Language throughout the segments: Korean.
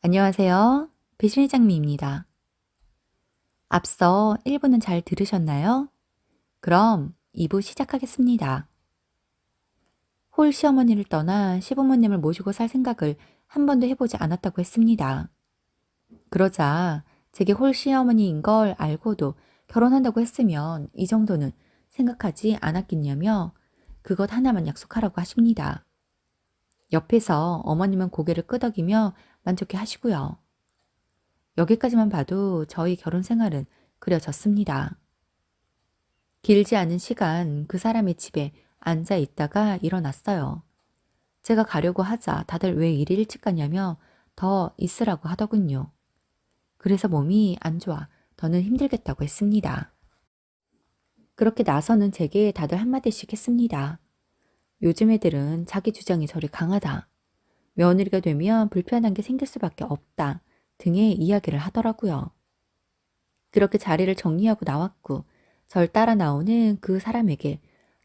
안녕하세요. 배신의 장미입니다. 앞서 1부는 잘 들으셨나요? 그럼 2부 시작하겠습니다. 홀 시어머니를 떠나 시부모님을 모시고 살 생각을 한 번도 해보지 않았다고 했습니다. 그러자 제게 홀 시어머니인 걸 알고도 결혼한다고 했으면 이 정도는 생각하지 않았겠냐며 그것 하나만 약속하라고 하십니다. 옆에서 어머님은 고개를 끄덕이며 만족해 하시고요. 여기까지만 봐도 저희 결혼 생활은 그려졌습니다. 길지 않은 시간 그 사람의 집에 앉아 있다가 일어났어요. 제가 가려고 하자 다들 왜 이리 일찍 가냐며 더 있으라고 하더군요. 그래서 몸이 안 좋아 더는 힘들겠다고 했습니다. 그렇게 나서는 제게 다들 한마디씩 했습니다. 요즘 애들은 자기 주장이 저리 강하다. 며느리가 되면 불편한 게 생길 수밖에 없다 등의 이야기를 하더라고요. 그렇게 자리를 정리하고 나왔고 절 따라 나오는 그 사람에게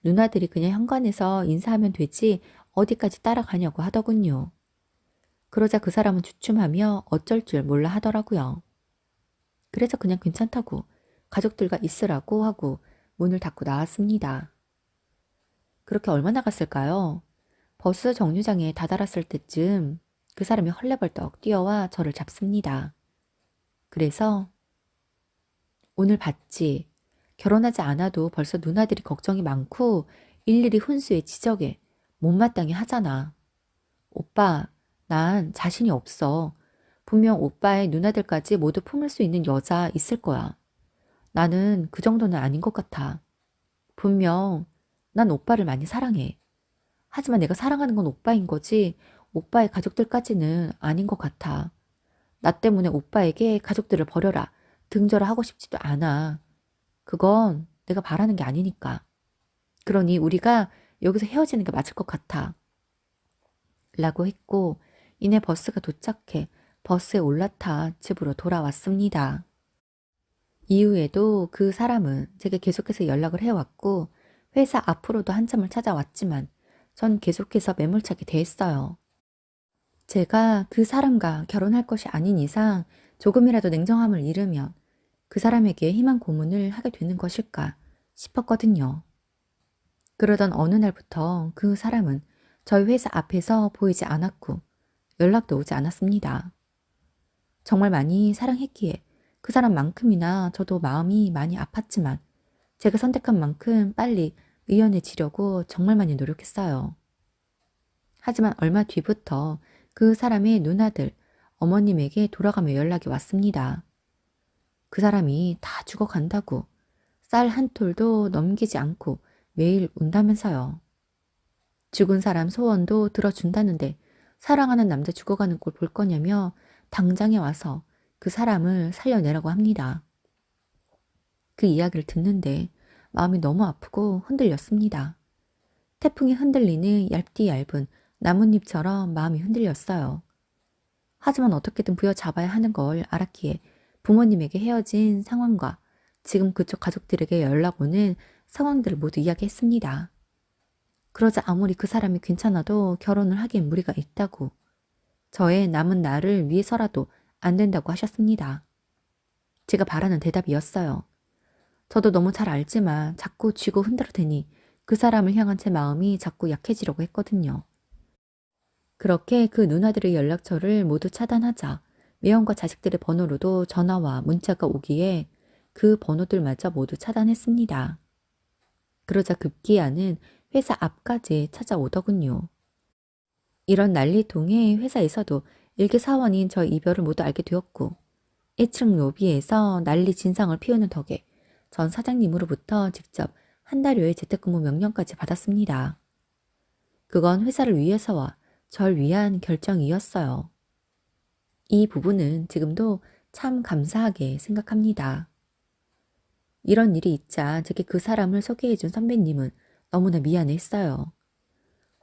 누나들이 그냥 현관에서 인사하면 되지 어디까지 따라가냐고 하더군요. 그러자 그 사람은 주춤하며 어쩔 줄 몰라 하더라고요. 그래서 그냥 괜찮다고 가족들과 있으라고 하고 문을 닫고 나왔습니다. 그렇게 얼마나 갔을까요? 버스 정류장에 다다랐을 때쯤 그 사람이 헐레벌떡 뛰어와 저를 잡습니다. 그래서 오늘 봤지. 결혼하지 않아도 벌써 누나들이 걱정이 많고 일일이 훈수에 지적에 못마땅해 하잖아. 오빠, 난 자신이 없어. 분명 오빠의 누나들까지 모두 품을 수 있는 여자 있을 거야. 나는 그 정도는 아닌 것 같아. 분명 난 오빠를 많이 사랑해. 하지만 내가 사랑하는 건 오빠인 거지 오빠의 가족들까지는 아닌 것 같아. 나 때문에 오빠에게 가족들을 버려라. 등져라 하고 싶지도 않아. 그건 내가 바라는 게 아니니까. 그러니 우리가 여기서 헤어지는 게 맞을 것 같아. 라고 했고 이내 버스가 도착해 버스에 올라타 집으로 돌아왔습니다. 이후에도 그 사람은 제게 계속해서 연락을 해왔고 회사 앞으로도 한참을 찾아왔지만 전 계속해서 매몰차게 대했어요. 제가 그 사람과 결혼할 것이 아닌 이상 조금이라도 냉정함을 잃으면 그 사람에게 희망 고문을 하게 되는 것일까 싶었거든요. 그러던 어느 날부터 그 사람은 저희 회사 앞에서 보이지 않았고 연락도 오지 않았습니다. 정말 많이 사랑했기에 그 사람만큼이나 저도 마음이 많이 아팠지만 제가 선택한 만큼 빨리 의연해지려고 정말 많이 노력했어요. 하지만 얼마 뒤부터 그 사람의 누나들, 어머님에게 돌아가며 연락이 왔습니다. 그 사람이 다 죽어간다고 쌀 한 톨도 넘기지 않고 매일 운다면서요. 죽은 사람 소원도 들어준다는데 사랑하는 남자 죽어가는 꼴 볼 거냐며 당장에 와서 그 사람을 살려내라고 합니다. 그 이야기를 듣는데 마음이 너무 아프고 흔들렸습니다. 태풍에 흔들리는 얇디 얇은 나뭇잎처럼 마음이 흔들렸어요. 하지만 어떻게든 부여잡아야 하는 걸 알았기에 부모님에게 헤어진 상황과 지금 그쪽 가족들에게 연락 오는 상황들을 모두 이야기했습니다. 그러자 아무리 그 사람이 괜찮아도 결혼을 하기엔 무리가 있다고, 저의 남은 날을 위해서라도 안 된다고 하셨습니다. 제가 바라는 대답이었어요. 저도 너무 잘 알지만 자꾸 쥐고 흔들어대니 그 사람을 향한 제 마음이 자꾸 약해지려고 했거든요. 그렇게 그 누나들의 연락처를 모두 차단하자 매형과 자식들의 번호로도 전화와 문자가 오기에 그 번호들마저 모두 차단했습니다. 그러자 급기야는 회사 앞까지 찾아오더군요. 이런 난리통에 회사에서도 일개 사원인 저의 이별을 모두 알게 되었고 1층 로비에서 난리 진상을 피우는 덕에 전 사장님으로부터 직접 한 달여의 재택근무 명령까지 받았습니다. 그건 회사를 위해서와 절 위한 결정이었어요. 이 부분은 지금도 참 감사하게 생각합니다. 이런 일이 있자 제게 그 사람을 소개해준 선배님은 너무나 미안했어요.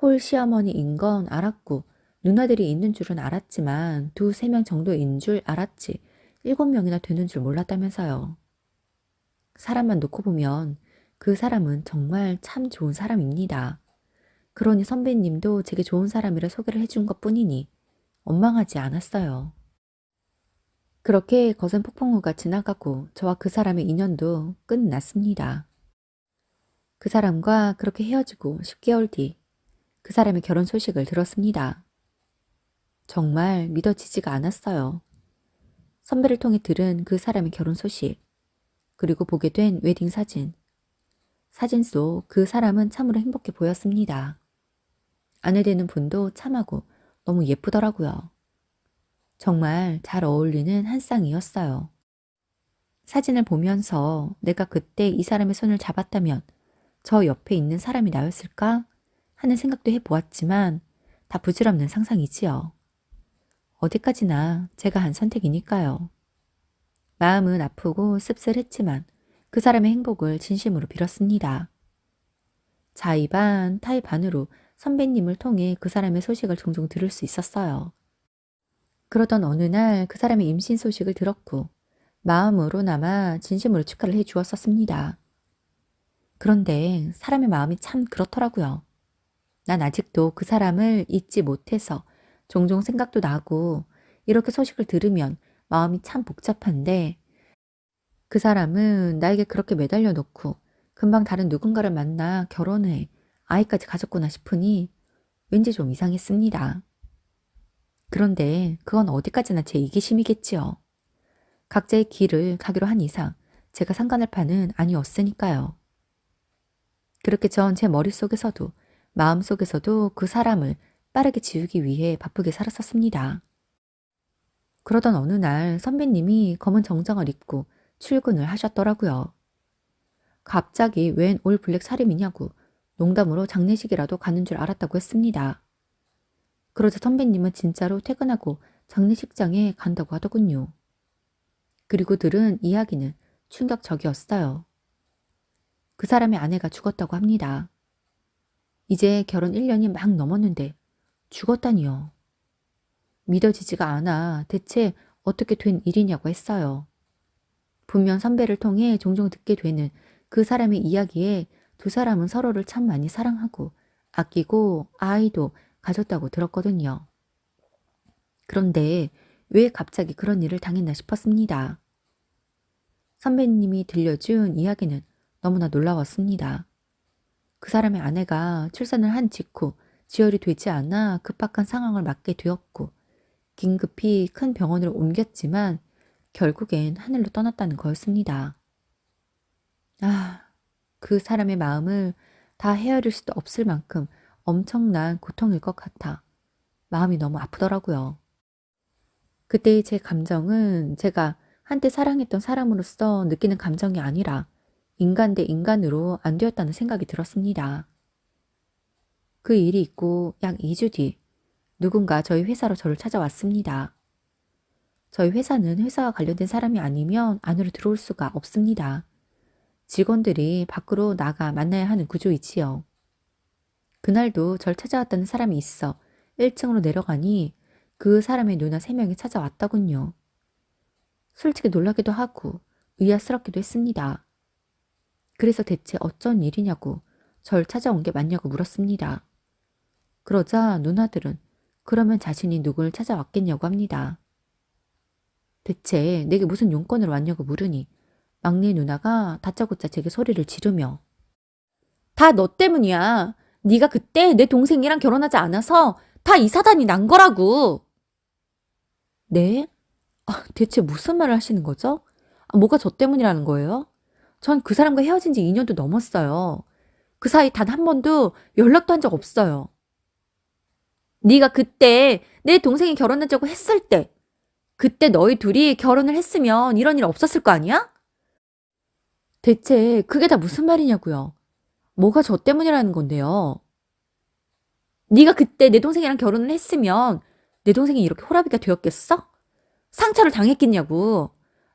홀 시어머니인 건 알았고 누나들이 있는 줄은 알았지만 2~3명 정도인 줄 알았지 7명이나 되는 줄 몰랐다면서요. 사람만 놓고 보면 그 사람은 정말 참 좋은 사람입니다. 그러니 선배님도 제게 좋은 사람이라 소개를 해준 것 뿐이니 원망하지 않았어요. 그렇게 거센 폭풍우가 지나가고 저와 그 사람의 인연도 끝났습니다. 그 사람과 그렇게 헤어지고 10개월 뒤 그 사람의 결혼 소식을 들었습니다. 정말 믿어지지가 않았어요. 선배를 통해 들은 그 사람의 결혼 소식, 그리고 보게 된 웨딩 사진. 사진 속 그 사람은 참으로 행복해 보였습니다. 아내 되는 분도 참하고 너무 예쁘더라고요. 정말 잘 어울리는 한 쌍이었어요. 사진을 보면서 내가 그때 이 사람의 손을 잡았다면 저 옆에 있는 사람이 나였을까 하는 생각도 해보았지만 다 부질없는 상상이지요. 어디까지나 제가 한 선택이니까요. 마음은 아프고 씁쓸했지만 그 사람의 행복을 진심으로 빌었습니다. 자의 반 타의 반으로 선배님을 통해 그 사람의 소식을 종종 들을 수 있었어요. 그러던 어느 날 그 사람의 임신 소식을 들었고 마음으로나마 진심으로 축하를 해 주었었습니다. 그런데 사람의 마음이 참 그렇더라고요. 난 아직도 그 사람을 잊지 못해서 종종 생각도 나고 이렇게 소식을 들으면 마음이 참 복잡한데 그 사람은 나에게 그렇게 매달려 놓고 금방 다른 누군가를 만나 결혼해 아이까지 가졌구나 싶으니 왠지 좀 이상했습니다. 그런데 그건 어디까지나 제 이기심이겠지요. 각자의 길을 가기로 한 이상 제가 상관할 판은 아니었으니까요. 그렇게 전 제 머릿속에서도 마음속에서도 그 사람을 빠르게 지우기 위해 바쁘게 살았었습니다. 그러던 어느 날 선배님이 검은 정장을 입고 출근을 하셨더라고요. 갑자기 웬 올 블랙 차림이냐고 농담으로 장례식이라도 가는 줄 알았다고 했습니다. 그러자 선배님은 진짜로 퇴근하고 장례식장에 간다고 하더군요. 그리고 들은 이야기는 충격적이었어요. 그 사람의 아내가 죽었다고 합니다. 이제 결혼 1년이 막 넘었는데 죽었다니요. 믿어지지가 않아 대체 어떻게 된 일이냐고 했어요. 분명 선배를 통해 종종 듣게 되는 그 사람의 이야기에 두 사람은 서로를 참 많이 사랑하고 아끼고 아이도 가졌다고 들었거든요. 그런데 왜 갑자기 그런 일을 당했나 싶었습니다. 선배님이 들려준 이야기는 너무나 놀라웠습니다. 그 사람의 아내가 출산을 한 직후 지혈이 되지 않아 급박한 상황을 맞게 되었고 긴급히 큰 병원으로 옮겼지만 결국엔 하늘로 떠났다는 거였습니다. 그 사람의 마음을 다 헤아릴 수도 없을 만큼 엄청난 고통일 것 같아 마음이 너무 아프더라고요. 그때의 제 감정은 제가 한때 사랑했던 사람으로서 느끼는 감정이 아니라 인간 대 인간으로 안 되었다는 생각이 들었습니다. 그 일이 있고 약 2주 뒤 누군가 저희 회사로 저를 찾아왔습니다. 저희 회사는 회사와 관련된 사람이 아니면 안으로 들어올 수가 없습니다. 직원들이 밖으로 나가 만나야 하는 구조이지요. 그날도 절 찾아왔다는 사람이 있어 1층으로 내려가니 그 사람의 누나 3명이 찾아왔더군요. 솔직히 놀라기도 하고 의아스럽기도 했습니다. 그래서 대체 어쩐 일이냐고 절 찾아온 게 맞냐고 물었습니다. 그러자 누나들은 그러면 자신이 누굴 찾아왔겠냐고 합니다. 대체 내게 무슨 용건으로 왔냐고 물으니 막내 누나가 다짜고짜 제게 소리를 지르며 다 너 때문이야. 네가 그때 내 동생이랑 결혼하지 않아서 다 이 사단이 난 거라고. 네? 대체 무슨 말을 하시는 거죠? 뭐가 저 때문이라는 거예요? 전 그 사람과 헤어진 지 2년도 넘었어요. 그 사이 단 한 번도 연락도 한 적 없어요. 네가 그때 내 동생이 결혼하자고 했을 때 그때 너희 둘이 결혼을 했으면 이런 일 없었을 거 아니야? 대체 그게 다 무슨 말이냐고요. 뭐가 저 때문이라는 건데요. 네가 그때 내 동생이랑 결혼을 했으면 내 동생이 이렇게 호라비가 되었겠어? 상처를 당했겠냐고.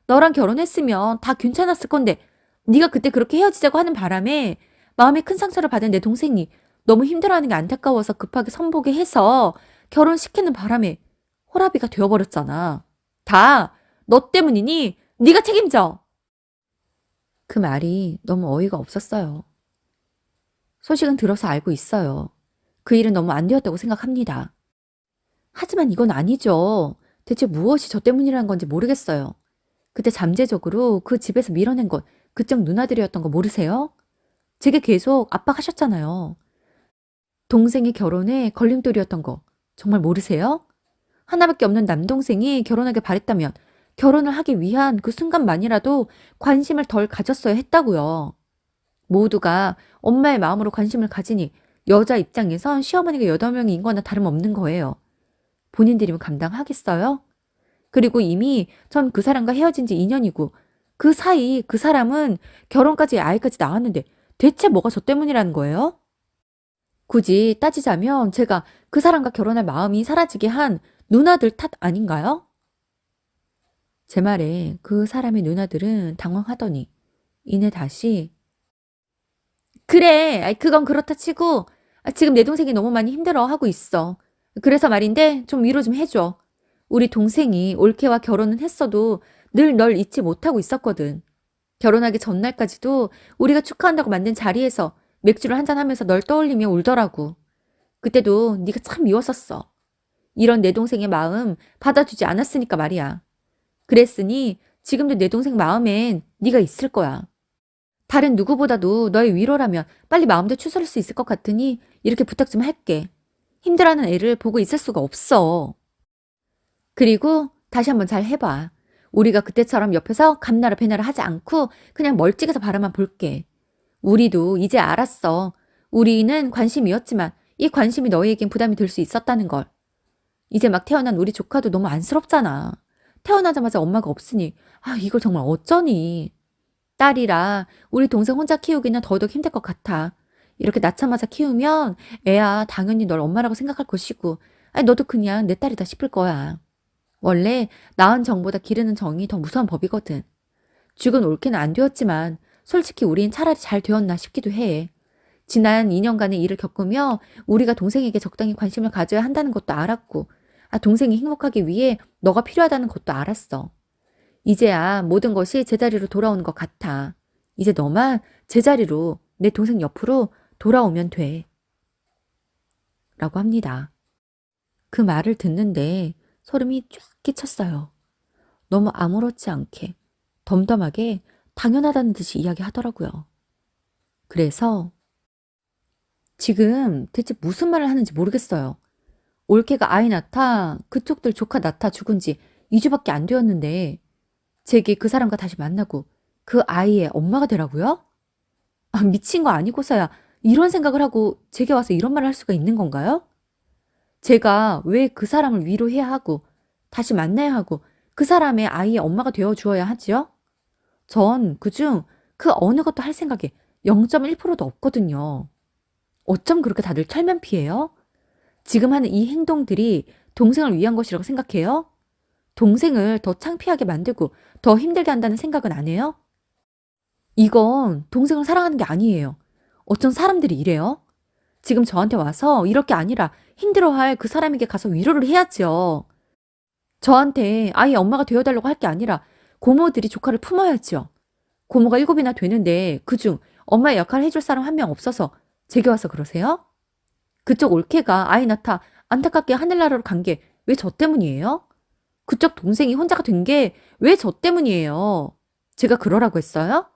너랑 결혼했으면 다 괜찮았을 건데 네가 그때 그렇게 헤어지자고 하는 바람에 마음에 큰 상처를 받은 내 동생이 너무 힘들어하는 게 안타까워서 급하게 선보게 해서 결혼시키는 바람에 호라비가 되어버렸잖아. 다 너 때문이니 네가 책임져. 그 말이 너무 어이가 없었어요. 소식은 들어서 알고 있어요. 그 일은 너무 안 되었다고 생각합니다. 하지만 이건 아니죠. 대체 무엇이 저 때문이라는 건지 모르겠어요. 그때 잠재적으로 그 집에서 밀어낸 건 그쪽 누나들이었던 거 모르세요? 제게 계속 압박하셨잖아요. 동생의 결혼에 걸림돌이었던 거 정말 모르세요? 하나밖에 없는 남동생이 결혼하길 바랬다면 결혼을 하기 위한 그 순간만이라도 관심을 덜 가졌어야 했다고요. 모두가 엄마의 마음으로 관심을 가지니 여자 입장에선 시어머니가 8명인 거나 다름없는 거예요. 본인들이면 감당하겠어요? 그리고 이미 전 그 사람과 헤어진 지 2년이고 그 사이 그 사람은 결혼까지 아이까지 낳았는데 대체 뭐가 저 때문이라는 거예요? 굳이 따지자면 제가 그 사람과 결혼할 마음이 사라지게 한 누나들 탓 아닌가요? 제 말에 그 사람의 누나들은 당황하더니 이내 다시 그래, 그건 그렇다 치고 지금 내 동생이 너무 많이 힘들어하고 있어. 그래서 말인데 좀 위로 좀 해줘. 우리 동생이 올케와 결혼은 했어도 늘 널 잊지 못하고 있었거든. 결혼하기 전날까지도 우리가 축하한다고 만든 자리에서 맥주를 한잔하면서 널 떠올리며 울더라고. 그때도 네가 참 미웠었어. 이런 내 동생의 마음 받아주지 않았으니까 말이야. 그랬으니 지금도 내 동생 마음엔 네가 있을 거야. 다른 누구보다도 너의 위로라면 빨리 마음도 추스를 수 있을 것 같으니 이렇게 부탁 좀 할게. 힘들어하는 애를 보고 있을 수가 없어. 그리고 다시 한번 잘 해봐. 우리가 그때처럼 옆에서 감나라 배나라 하지 않고 그냥 멀찍이서 바라만 볼게. 우리도 이제 알았어. 우리는 관심이었지만 이 관심이 너희에겐 부담이 될 수 있었다는 걸. 이제 막 태어난 우리 조카도 너무 안쓰럽잖아. 태어나자마자 엄마가 없으니 이걸 정말 어쩌니. 딸이라 우리 동생 혼자 키우기는 더더욱 힘들 것 같아. 이렇게 낳자마자 키우면 애야 당연히 널 엄마라고 생각할 것이고 너도 그냥 내 딸이다 싶을 거야. 원래 낳은 정보다 기르는 정이 더 무서운 법이거든. 죽은 옳게는 안 되었지만 솔직히 우린 차라리 잘 되었나 싶기도 해. 지난 2년간의 일을 겪으며 우리가 동생에게 적당히 관심을 가져야 한다는 것도 알았고 동생이 행복하기 위해 너가 필요하다는 것도 알았어. 이제야 모든 것이 제자리로 돌아오는 것 같아. 이제 너만 제자리로 내 동생 옆으로 돌아오면 돼. 라고 합니다. 그 말을 듣는데 소름이 쫙 끼쳤어요. 너무 아무렇지 않게 덤덤하게 당연하다는 듯이 이야기하더라고요. 그래서 지금 대체 무슨 말을 하는지 모르겠어요. 올케가 아이 낳다 그쪽들 조카 낳다 죽은 지 2주밖에 안 되었는데 제게 그 사람과 다시 만나고 그 아이의 엄마가 되라고요? 미친 거 아니고서야 이런 생각을 하고 제게 와서 이런 말을 할 수가 있는 건가요? 제가 왜 그 사람을 위로해야 하고 다시 만나야 하고 그 사람의 아이의 엄마가 되어 주어야 하지요? 전 그중 그 어느 것도 할 생각이 0.1%도 없거든요. 어쩜 그렇게 다들 철면피해요? 지금 하는 이 행동들이 동생을 위한 것이라고 생각해요? 동생을 더 창피하게 만들고 더 힘들게 한다는 생각은 안 해요? 이건 동생을 사랑하는 게 아니에요. 어쩐 사람들이 이래요? 지금 저한테 와서 이렇게 아니라 힘들어할 그 사람에게 가서 위로를 해야지요. 저한테 아이의 엄마가 되어달라고 할 게 아니라 고모들이 조카를 품어야지요. 고모가 7이나 되는데 그중 엄마의 역할을 해줄 사람 한 명 없어서 제게 와서 그러세요? 그쪽 올케가 아이 낳다 안타깝게 하늘나라로 간 게 왜 저 때문이에요? 그쪽 동생이 혼자가 된 게 왜 저 때문이에요? 제가 그러라고 했어요?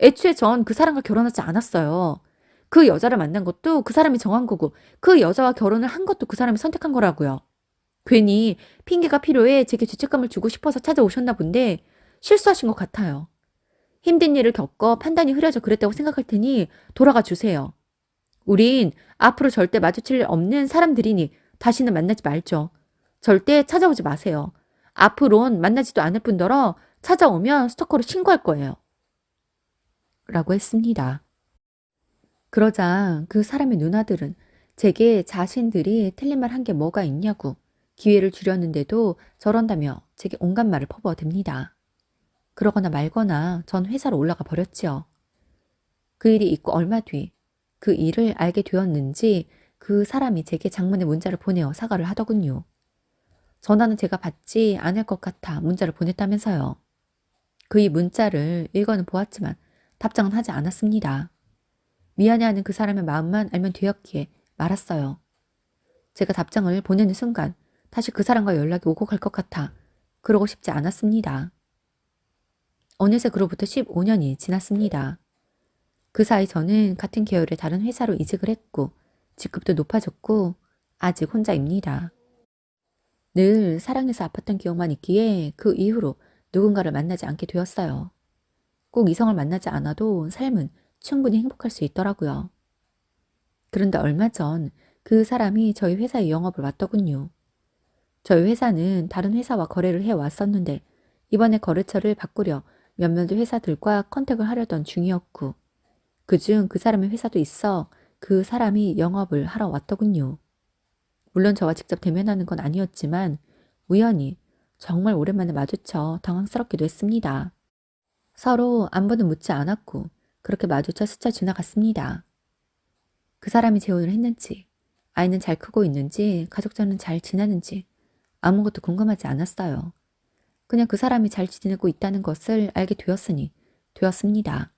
애초에 전 그 사람과 결혼하지 않았어요. 그 여자를 만난 것도 그 사람이 정한 거고 그 여자와 결혼을 한 것도 그 사람이 선택한 거라고요. 괜히 핑계가 필요해 제게 죄책감을 주고 싶어서 찾아오셨나 본데 실수하신 것 같아요. 힘든 일을 겪어 판단이 흐려져 그랬다고 생각할 테니 돌아가 주세요. 우린 앞으로 절대 마주칠 일 없는 사람들이니 다시는 만나지 말죠. 절대 찾아오지 마세요. 앞으론 만나지도 않을 뿐더러 찾아오면 스토커로 신고할 거예요. 라고 했습니다. 그러자 그 사람의 누나들은 제게 자신들이 틀린 말 한 게 뭐가 있냐고 기회를 주렸는데도 저런다며 제게 온갖 말을 퍼부어댑니다. 그러거나 말거나 전 회사로 올라가 버렸지요. 그 일이 있고 얼마 뒤 그 일을 알게 되었는지 그 사람이 제게 장문의 문자를 보내어 사과를 하더군요. 전화는 제가 받지 않을 것 같아 문자를 보냈다면서요. 그의 문자를 읽어는 보았지만 답장은 하지 않았습니다. 미안해하는 그 사람의 마음만 알면 되었기에 말았어요. 제가 답장을 보내는 순간 다시 그 사람과 연락이 오고 갈 것 같아 그러고 싶지 않았습니다. 어느새 그로부터 15년이 지났습니다. 그 사이 저는 같은 계열의 다른 회사로 이직을 했고 직급도 높아졌고 아직 혼자입니다. 늘 사랑해서 아팠던 기억만 있기에 그 이후로 누군가를 만나지 않게 되었어요. 꼭 이성을 만나지 않아도 삶은 충분히 행복할 수 있더라고요. 그런데 얼마 전 그 사람이 저희 회사에 영업을 왔더군요. 저희 회사는 다른 회사와 거래를 해왔었는데 이번에 거래처를 바꾸려 몇몇 회사들과 컨택을 하려던 중이었고 그중 그 사람의 회사도 있어 그 사람이 영업을 하러 왔더군요. 물론 저와 직접 대면하는 건 아니었지만 우연히 정말 오랜만에 마주쳐 당황스럽기도 했습니다. 서로 안부는 묻지 않았고 그렇게 마주쳐 스쳐 지나갔습니다. 그 사람이 재혼을 했는지, 아이는 잘 크고 있는지, 가족들은 잘 지내는지 아무것도 궁금하지 않았어요. 그냥 그 사람이 잘 지내고 있다는 것을 알게 되었습니다.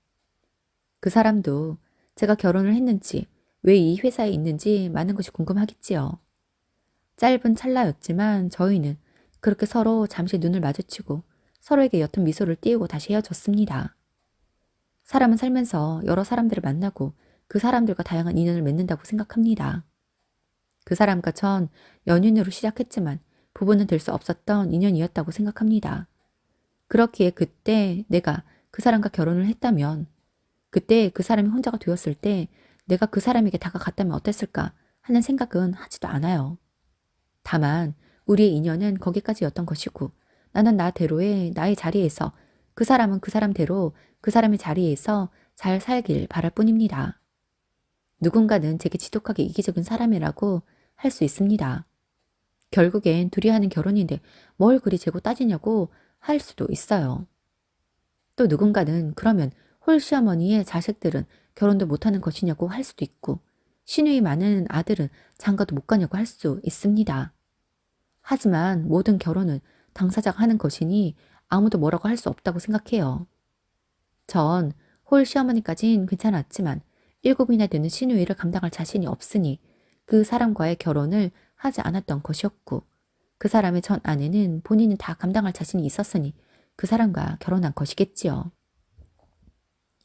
그 사람도 제가 결혼을 했는지, 왜 이 회사에 있는지 많은 것이 궁금하겠지요. 짧은 찰나였지만 저희는 그렇게 서로 잠시 눈을 마주치고 서로에게 옅은 미소를 띄우고 다시 헤어졌습니다. 사람은 살면서 여러 사람들을 만나고 그 사람들과 다양한 인연을 맺는다고 생각합니다. 그 사람과 전 연인으로 시작했지만 부부는 될 수 없었던 인연이었다고 생각합니다. 그렇기에 그때 내가 그 사람과 결혼을 했다면, 그때 그 사람이 혼자가 되었을 때 내가 그 사람에게 다가갔다면 어땠을까 하는 생각은 하지도 않아요. 다만 우리의 인연은 거기까지였던 것이고 나는 나대로의 나의 자리에서 그 사람은 그 사람대로 그 사람의 자리에서 잘 살길 바랄 뿐입니다. 누군가는 제게 지독하게 이기적인 사람이라고 할 수 있습니다. 결국엔 둘이 하는 결혼인데 뭘 그리 재고 따지냐고 할 수도 있어요. 또 누군가는 그러면 홀시어머니의 자식들은 결혼도 못하는 것이냐고 할 수도 있고 시누이 많은 아들은 장가도 못 가냐고 할 수 있습니다. 하지만 모든 결혼은 당사자가 하는 것이니 아무도 뭐라고 할 수 없다고 생각해요. 전 홀시어머니까진 괜찮았지만 7이나 되는 시누이를 감당할 자신이 없으니 그 사람과의 결혼을 하지 않았던 것이었고 그 사람의 전 아내는 본인이 다 감당할 자신이 있었으니 그 사람과 결혼한 것이겠지요.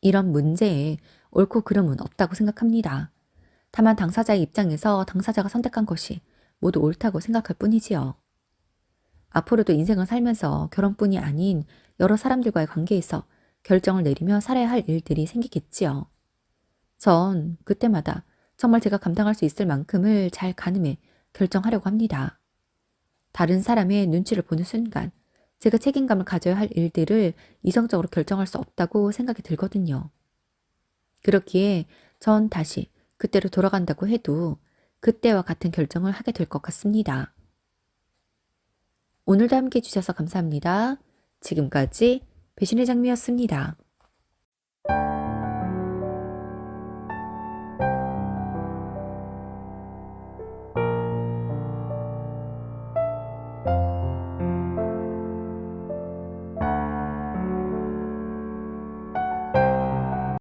이런 문제에 옳고 그름은 없다고 생각합니다. 다만 당사자의 입장에서 당사자가 선택한 것이 모두 옳다고 생각할 뿐이지요. 앞으로도 인생을 살면서 결혼뿐이 아닌 여러 사람들과의 관계에서 결정을 내리며 살아야 할 일들이 생기겠지요. 전 그때마다 정말 제가 감당할 수 있을 만큼을 잘 가늠해 결정하려고 합니다. 다른 사람의 눈치를 보는 순간 제가 책임감을 가져야 할 일들을 이성적으로 결정할 수 없다고 생각이 들거든요. 그렇기에 전 다시 그때로 돌아간다고 해도 그때와 같은 결정을 하게 될 것 같습니다. 오늘도 함께 해주셔서 감사합니다. 지금까지 배신의 장미였습니다.